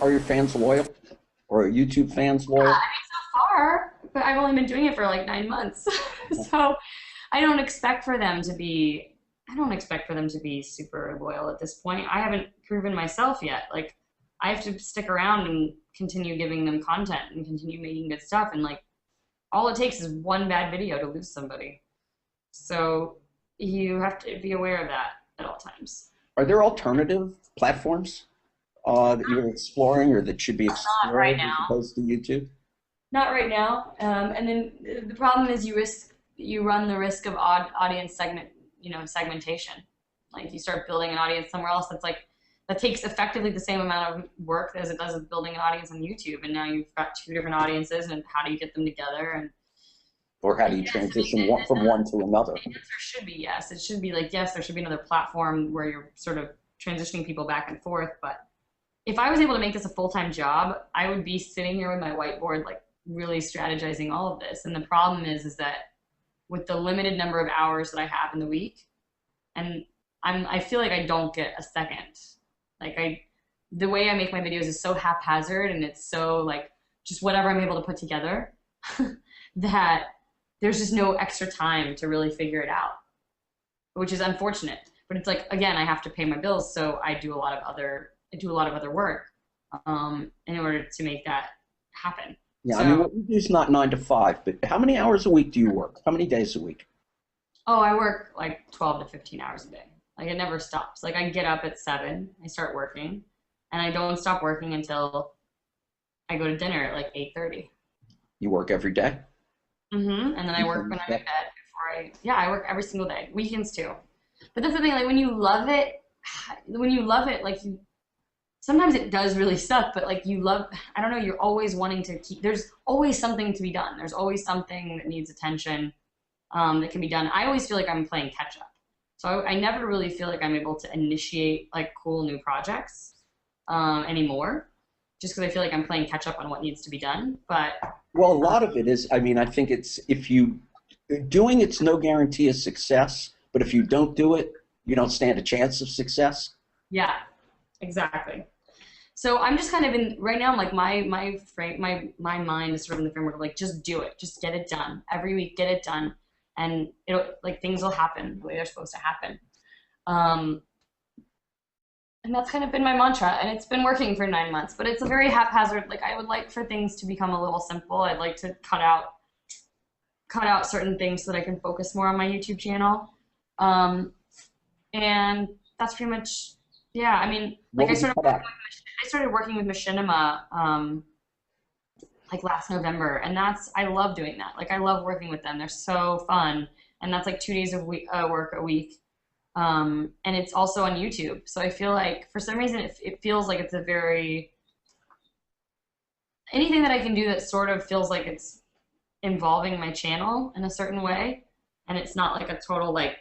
Are your fans loyal? Or are YouTube fans I loyal? mean, so far, but I've only been doing it for like 9 months. So I don't expect for them to be, I don't expect for them to be super loyal at this point. I haven't proven myself yet. Like, I have to stick around and continue giving them content and continue making good stuff. And like, all it takes is one bad video to lose somebody. So you have to be aware of that at all times. Are there alternative platforms that you're exploring or that should be Not right explored as now. opposed to YouTube? Not right now. And then the problem is you run the risk of audience segmentation. Like you start building an audience somewhere else that takes effectively the same amount of work as it does with building an audience on YouTube. And now you've got two different audiences, and how do you get them together? And Or how do you yes, I mean, transition from one to another? the answer should be yes. It should be like yes, there should be another platform where you're sort of transitioning people back and forth. But if I was able to make this a full-time job, I would be sitting here with my whiteboard, like really strategizing all of this. And the problem is that with the limited number of hours that I have in the week, and I feel like I don't get a second. Like the way I make my videos is so haphazard, and it's so like just whatever I'm able to put together that there's just no extra time to really figure it out, which is unfortunate. But it's like, again, I have to pay my bills, so I do a lot of other work in order to make that happen. Yeah, I mean, So, what you do is not 9 to 5, but how many hours a week do you work? How many days a week? oh, I work like 12 to 15 hours a day. Like it never stops. Like I get up at 7, I start working, and I don't stop working until I go to dinner at like 8:30. You work every day? And then I work when I'm in bed yeah, I work every single day, weekends too. But that's the thing, like when you love it, like sometimes it does really suck, but like I don't know, you're always wanting to there's always something to be done. There's always something that needs attention that can be done. I always feel like I'm playing catch up. So I never really feel like I'm able to initiate like cool new projects anymore, just because I feel like I'm playing catch up on what needs to be done. But Well, a lot of it is, I mean, I think it's if you doing it's no guarantee of success, but if you don't do it, you don't stand a chance of success. yeah, exactly. So I'm just kind of in right now. I'm like my mind is sort of in the framework of like just do it, just get it done every week, get it done, and it'll like things will happen the way they're supposed to happen. Um, and that's kind of been my mantra, and it's been working for 9 months. But it's a very haphazard. Like I would like for things to become a little simple. I'd like to cut out certain things so that I can focus more on my YouTube channel. Um, and that's pretty much yeah. I mean, like What would you cut out? I started working with Machinima like last November, and I love doing that. Like I love working with them. They're so fun, and that's like 2 days of work a week. And it's also on YouTube. So I feel like for some reason it feels like it's a very anything that I can do that sort of feels like it's involving my channel in a certain way, and it's not like a total like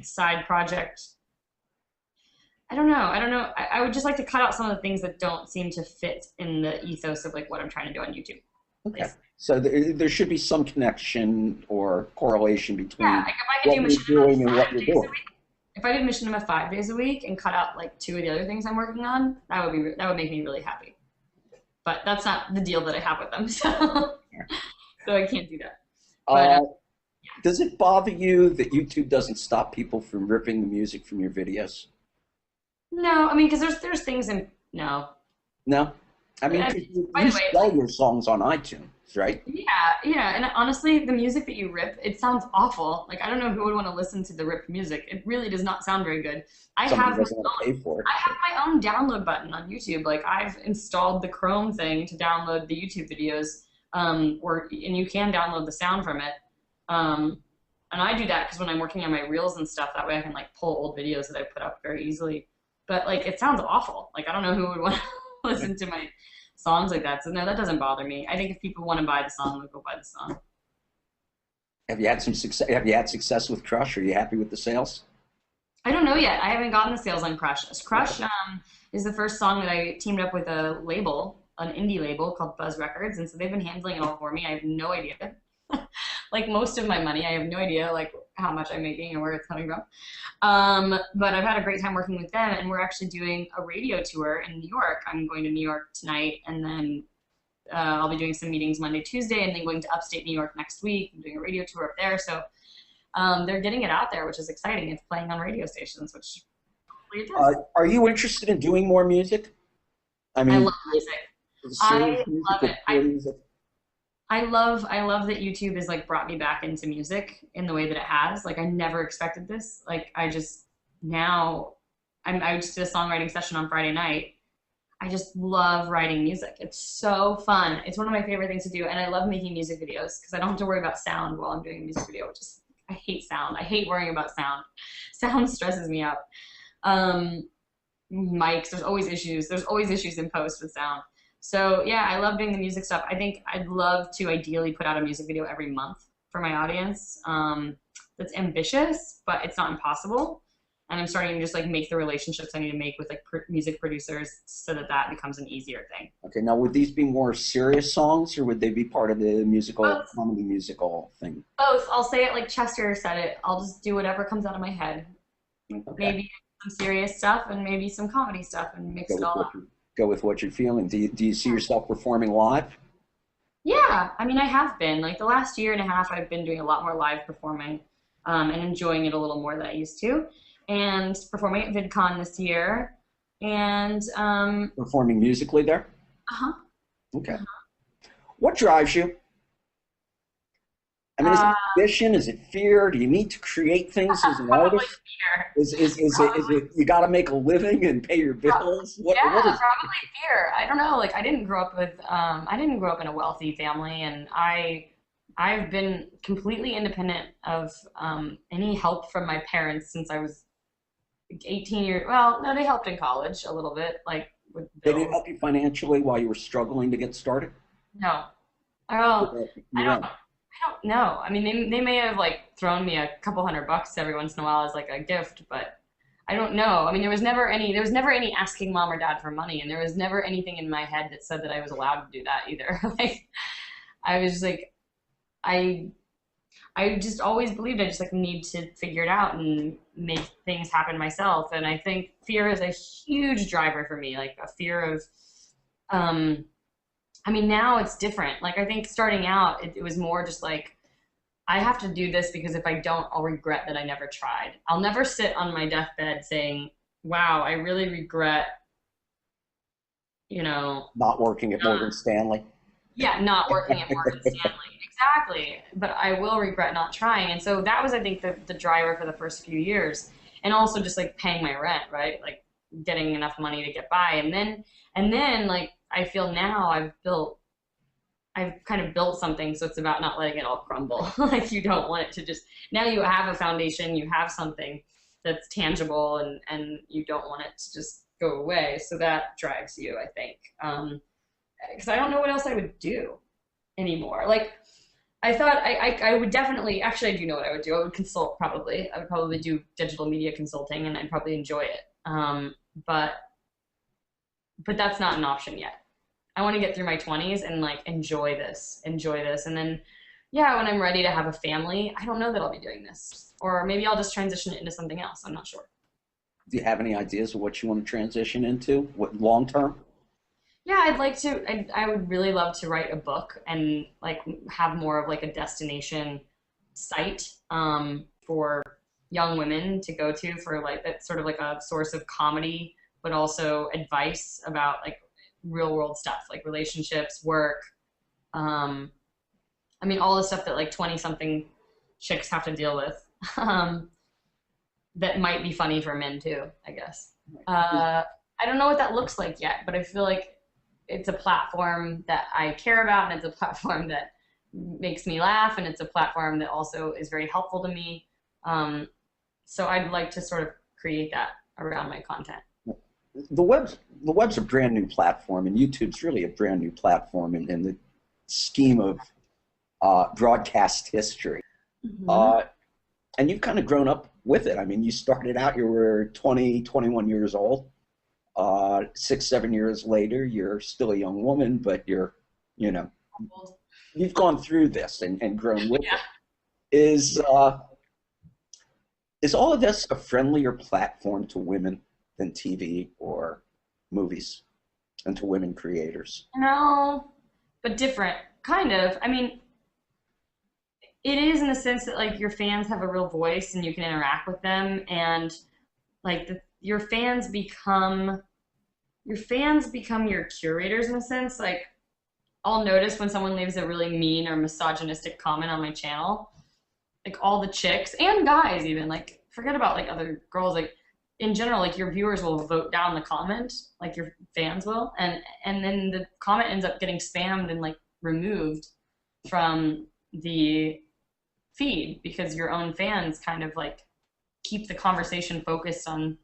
side project. I don't know. I would just like to cut out some of the things that don't seem to fit in the ethos of like what I'm trying to do on YouTube. Okay. Basically. So there should be some connection or correlation Yeah, between like if I could what do you're machinima doing and what five you're days a doing. week, if I did machinima 5 days a week and cut out like two of the other things I'm working on, that would make me really happy. But that's not the deal that I have with them, so I can't do that. But Uh, does it bother you that YouTube doesn't stop people from ripping the music from your videos? no, I mean, because there's things in no. No? I mean, 'cause By you the way, sell your songs on iTunes, right? yeah, and honestly, the music that you rip, it sounds awful. Like I don't know who would want to listen to the ripped music. It really does not sound very good. I Somebody have my doesn't want to pay for it. I have my own download button on YouTube. Like I've installed the Chrome thing to download the YouTube videos, and you can download the sound from it. And I do that because when I'm working on my reels and stuff, that way I can like pull old videos that I put up very easily. But like it sounds awful. Like I don't know who would want to listen to my songs like that. So no, that doesn't bother me. I think if people want to buy the song, they'll go buy the song. Have you had some success? Have you had success with Crush? Are you happy with the sales? I don't know yet. I haven't gotten the sales on Crush. Crush is the first song that I teamed up with a label, an indie label called Buzz Records, and so they've been handling it all for me. I have no idea like most of my money. I have no idea like how much I'm making and where it's coming from. But I've had a great time working with them, and we're actually doing a radio tour in New York. I'm going to New York tonight, and then I'll be doing some meetings Monday, Tuesday, and then going to upstate New York next week. I'm doing a radio tour up there, so they're getting it out there, which is exciting. It's playing on radio stations, which hopefully it does. Are you interested in doing more music? I I mean, love music. serious I music love or it. pure music? I love that YouTube has like brought me back into music in the way that it has. Like I never expected this. Like I just now I just did a songwriting session on Friday night. I just love writing music. It's so fun. It's one of my favorite things to do, and I love making music videos because I don't have to worry about sound while I'm doing a music video, which is I hate sound. I hate worrying about sound. Sound stresses me out. Mics, there's always issues. There's always issues in post with sound. So yeah, I love doing the music stuff. I think I'd love to ideally put out a music video every month for my audience. That's ambitious, but it's not impossible. And I'm starting to just like make the relationships I need to make with like music producers so that that becomes an easier thing. Okay, now would these be more serious songs, or would they be part of the musical, Both. comedy musical thing? Both. I'll say it like Chester said it. I'll just do whatever comes out of my head. Okay. Maybe some serious stuff and maybe some comedy stuff and mix it all up. Go with what you're feeling. Do you see yourself performing live? Yeah, I mean, I have been. Like the last year and a half, I've been doing a lot more live performing and enjoying it a little more than I used to. And performing at VidCon this year. And Performing musically there? uh-huh. Okay. What drives you? I mean, is it ambition? Is it fear? Do you need to create things as an Probably artist? fear. Is it you got to make a living and pay your bills? What is Probably fear. I don't know. Like I didn't grow up in a wealthy family, and I've been completely independent of any help from my parents since I was 18 years. Well, no, they helped in college a little bit, like with They bills. didn't help you financially while you were struggling to get started? No. Oh, I Yeah. don't know. I mean, they may have like thrown me a couple $100 every once in a while as like a gift, but I don't know. I mean, there was never any asking mom or dad for money, and there was never anything in my head that said that I was allowed to do that either. Like, I was just like, I just always believed I just like need to figure it out and make things happen myself. And I think fear is a huge driver for me, like a fear of, I mean, now it's different. Like, I think starting out, it was more just like, I have to do this because if I don't, I'll regret that I never tried. I'll never sit on my deathbed saying, wow, I really regret, Not working at Morgan Stanley. yeah, not working at Morgan Stanley. Exactly. But I will regret not trying. And so that was, I think, the driver for the first few years. And also just like paying my rent, right? Like getting enough money to get by. And then like, I feel now I've kind of built something, so it's about not letting it all crumble. Like you don't want it to just, now you have a foundation, you have something that's tangible, and you don't want it to just go away. So that drives you, I think. Because I don't know what else I would do anymore. Like I thought I would definitely, actually I do know what I would do. I would consult probably. I would probably do digital media consulting, and I'd probably enjoy it. But that's not an option yet. I want to get through my 20s and like enjoy this. And then, yeah, when I'm ready to have a family, I don't know that I'll be doing this. Or maybe I'll just transition it into something else. I'm not sure. Do you have any ideas of what you want to transition into? What long term? Yeah, I'd like to, I would really love to write a book and like have more of like a destination site for young women to go to for like, that's sort of like a source of comedy, but also advice about like real world stuff, like relationships, work. I mean, all the stuff that like 20 something chicks have to deal with that might be funny for men too, I guess. I don't know what that looks like yet, but I feel like it's a platform that I care about, and it's a platform that makes me laugh, and it's a platform that also is very helpful to me. So I'd like to sort of create that around my content. The web's a brand new platform, and YouTube's really a brand new platform in the scheme of broadcast history. Mm-hmm. And you've kind of grown up with it. I mean, you started out, you were 20, 21 years old. 6, 7 years later, you're still a young woman, but you've gone through this and grown with it. Is is all of this a friendlier platform to women than TV or movies, and to women creators? No, but different, kind of. I mean, it is in the sense that like your fans have a real voice and you can interact with them, and like your fans become your curators in a sense. Like I'll notice when someone leaves a really mean or misogynistic comment on my channel, like all the chicks and guys even, like forget about like other girls, like in general, like your viewers will vote down the comment, like your fans will, and then the comment ends up getting spammed and like removed from the feed because your own fans kind of like keep the conversation focused on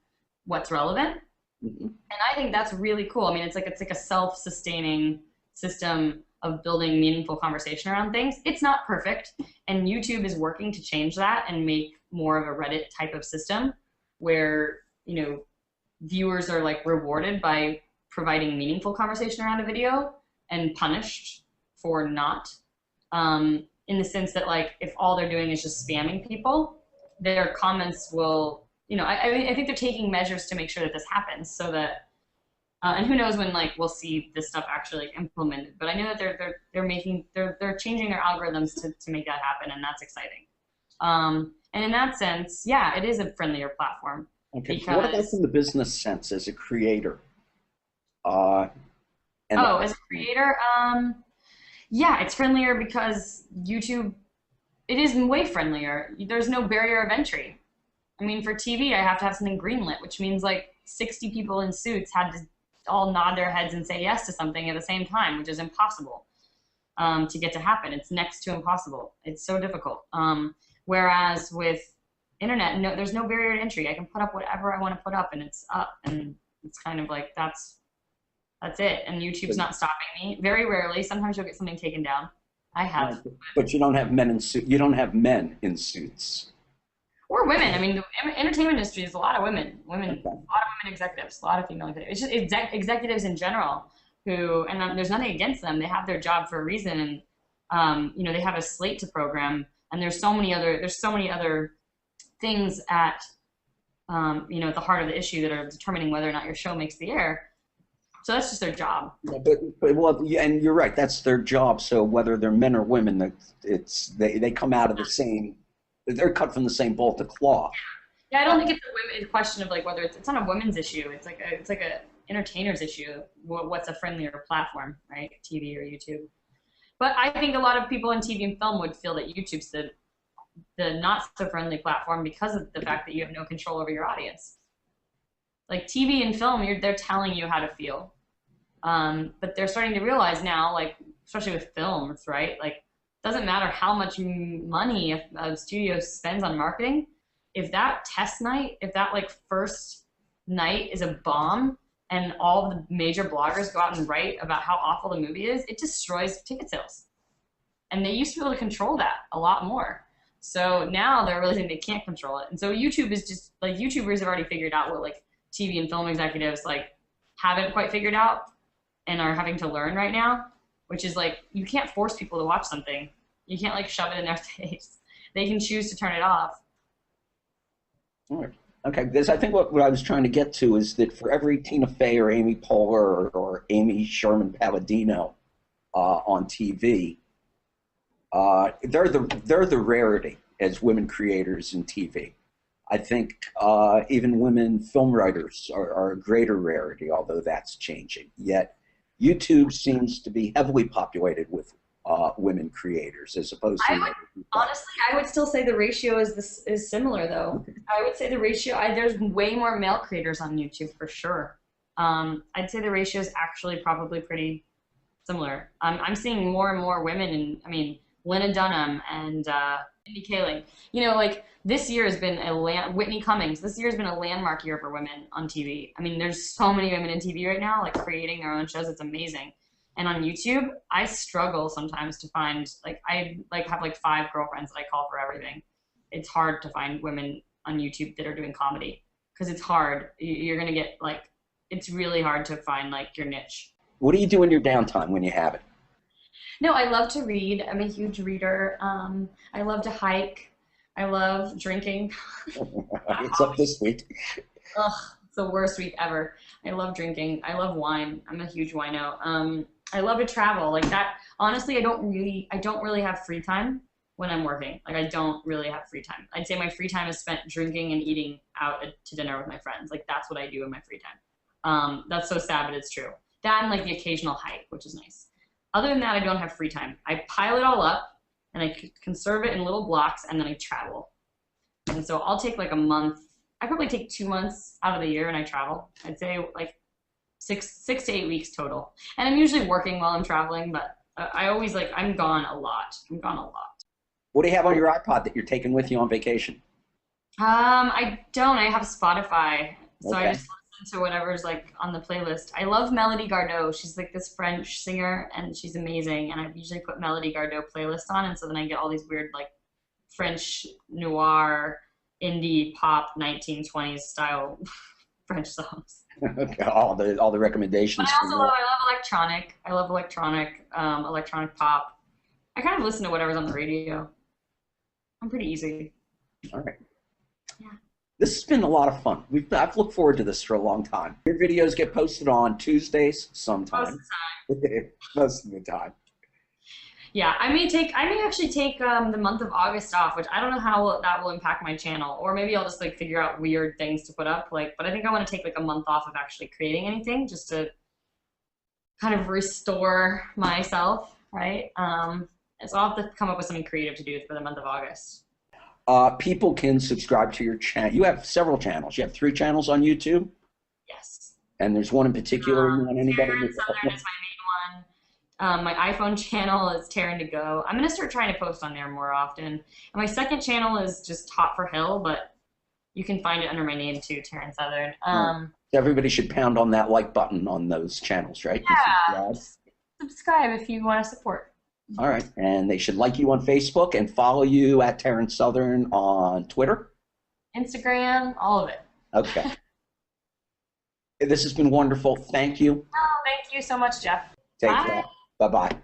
what's relevant. Mm-hmm. And I think that's really cool. I mean, it's like a self-sustaining system of building meaningful conversation around things. It's not perfect, and YouTube is working to change that and make more of a Reddit type of system where, you know, viewers are like rewarded by providing meaningful conversation around a video and punished for not. In the sense that like if all they're doing is just spamming people, their comments will, you know, I think they're taking measures to make sure that this happens so that and who knows when like we'll see this stuff actually like, implemented. But I know that they're changing their algorithms to make that happen, and that's exciting. And in that sense, yeah, it is a friendlier platform. Okay. Because What about from the business sense as a creator? Uh, and as a creator, yeah, it's friendlier because YouTube, it is way friendlier. There's no barrier of entry. I mean, for TV, I have to have something greenlit, which means like 60 people in suits had to all nod their heads and say yes to something at the same time, which is impossible to get to happen. It's next to impossible. It's so difficult. Whereas with internet, no, there's no barrier to entry. I can put up whatever I want to put up, and it's up, and it's kind of like that's it. And YouTube's not stopping me. Very rarely. Sometimes you'll get something taken down. I have. But you don't have men in suits. You don't have men in suits. Or women. I mean, the entertainment industry is a lot of women. Okay. A lot of women executives, a lot of female executives. It's just executives in general who, and there's nothing against them. They have their job for a reason, and you know, they have a slate to program. And there's so many other things at you know, at the heart of the issue that are determining whether or not your show makes the air. So that's just their job. Yeah, but well, yeah, and you're right. That's their job. So whether they're men or women, they come out of the same. They're cut from the same bolt of cloth. Yeah, I don't think it's a question of like whether it's not a women's issue. It's like a entertainer's issue. What's a friendlier platform, right? TV or YouTube. But I think a lot of people in TV and film would feel that YouTube's the not so friendly platform because of the fact that you have no control over your audience. Like TV and film, they're telling you how to feel. But they're starting to realize now, like especially with films, right? Like doesn't matter how much money a studio spends on marketing. If that test night, if that like first night is a bomb and all the major bloggers go out and write about how awful the movie is, it destroys ticket sales. And they used to be able to control that a lot more. So now they're realizing they can't control it. And so YouTube is just like, YouTubers have already figured out what like TV and film executives like haven't quite figured out and are having to learn right now, which is like, you can't force people to watch something. You can't like shove it in their face. They can choose to turn it off. All right. Okay, because I think what I was trying to get to is that for every Tina Fey or Amy Poehler or Amy Sherman Palladino on TV, they're the rarity as women creators in TV. I think even women film writers are a greater rarity, although that's changing. Yet YouTube seems to be heavily populated with women creators as opposed to honestly, I would still say the ratio is similar though. I would say the ratio, there's way more male creators on YouTube for sure. I'd say the ratio is actually probably pretty similar. I'm seeing more and more women, and I mean Lena Dunham and Mindy Kaling. You know, like this year has been Whitney Cummings. This year has been a landmark year for women on TV. I mean, there's so many women in TV right now, like creating their own shows. It's amazing. And on YouTube, I struggle sometimes to find, like, I have like 5 girlfriends that I call for everything. It's hard to find women on YouTube that are doing comedy because it's hard. You're going to get like, it's really hard to find like your niche. What do you do in your downtime when you have it? No, I love to read. I'm a huge reader. I love to hike. I love drinking. It's up this week. Ugh, it's the worst week ever. I love drinking. I love wine. I'm a huge wino. I love to travel. Like that. Honestly, I don't really have free time when I'm working. Like I don't really have free time. I'd say my free time is spent drinking and eating out to dinner with my friends. Like that's what I do in my free time. That's so sad, but it's true. That and like the occasional hike, which is nice. Other than that, I don't have free time. I pile it all up and I conserve it in little blocks and then I travel. And so I'll take like a month. I probably take 2 months out of the year and I travel. I'd say like six to 8 weeks total. And I'm usually working while I'm traveling, but I always like I'm gone a lot. I'm gone a lot. What do you have on your iPod that you're taking with you on vacation? I don't. I have Spotify, so I Okay. just listen to whatever's like on the playlist. I love Melody Gardot. She's like this French singer, and she's amazing. And I usually put Melody Gardot playlist on, and so then I get all these weird like French noir, indie pop, 1920s style French songs. Okay, all the But recommendations I from also you. love I love electronic. I love electronic pop. I kind of listen to whatever's on the radio. I'm pretty easy. All right. Yeah. This has been a lot of fun. I've looked forward to this for a long time. Your videos get posted on Tuesdays Most of the sometime. time. Most of the time. Yeah, I may actually take the month of August off, which I don't know how that will impact my channel, or maybe I'll just like figure out weird things to put up. Like, but I think I want to take like a month off of actually creating anything, just to kind of restore myself, right? So I'll have to come up with something creative to do for the month of August. People can subscribe to your channel. You have several channels. You have 3 channels on YouTube, Yes. and there's one in particular you want anybody Taryn Southern is my main one. My iPhone channel is Taryn to Go. I'm gonna start trying to post on there more often. And my second channel is just Hot for Hill, but you can find it under my name too, Taryn Southern. Everybody should pound on that like button on those channels, right? And Yeah, subscribe. just subscribe if you want to support. All right. And they should like you on Facebook and follow you at Taryn Southern on Twitter. Instagram, all of it. Okay. This has been wonderful. Thank you. Oh, thank you so much, Jeff. Take Bye. care. Bye-bye.